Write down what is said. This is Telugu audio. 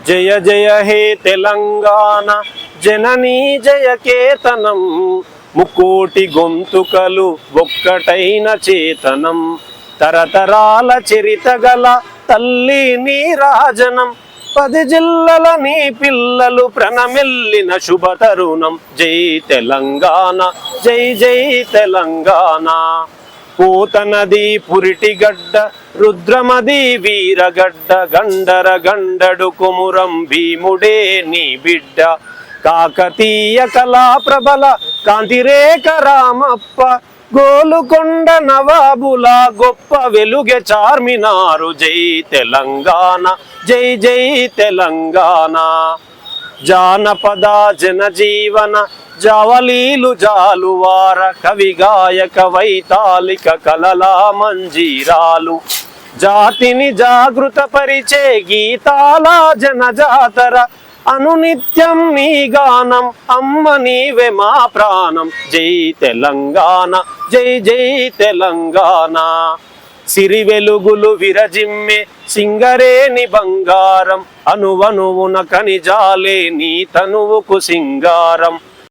జయ జయ హే తెలంగాణ జననీ జయకేతనం, ముకోటి గొంతుకలు ఒక్కటైన చేతనం, తరతరాల చరిత గల తల్లి నీరాజనం, 10 జిల్లల నీ పిల్లలు ప్రణమిల్లిన శుభ తరుణం. జై తెలంగాణ జై జై తెలంగాణ. పూతనది పురిటిగడ్డ, రుద్రమది వీరగడ్డ, గండర గండడు కుమురం భీముడే నీ బిడ్డ, కాకతీయ కళా ప్రబల కాంతిరేఖ రామప్ప, గోలుకొండ నవాబుల గొప్ప వెలుగె చార్మినారు. జై తెలంగాణ జై జై తెలంగాణ. జానపద జనజీవన జావలీలు జాలువార, కవి గాయక వైతాళిక కలలా మంజీరాలు, జాతిని జాగృత పరిచే గీతాల జనజాతర, అనునిత్యం నీ గానం అమ్మ నీవే మా ప్రాణం. జై తెలంగాణ జై జై తెలంగాణ. సిరి వెలుగులు విరజిమ్మే సింగరేని బంగారం, అనువనువున కనిజాలే నీ తనువుకు సింగారం,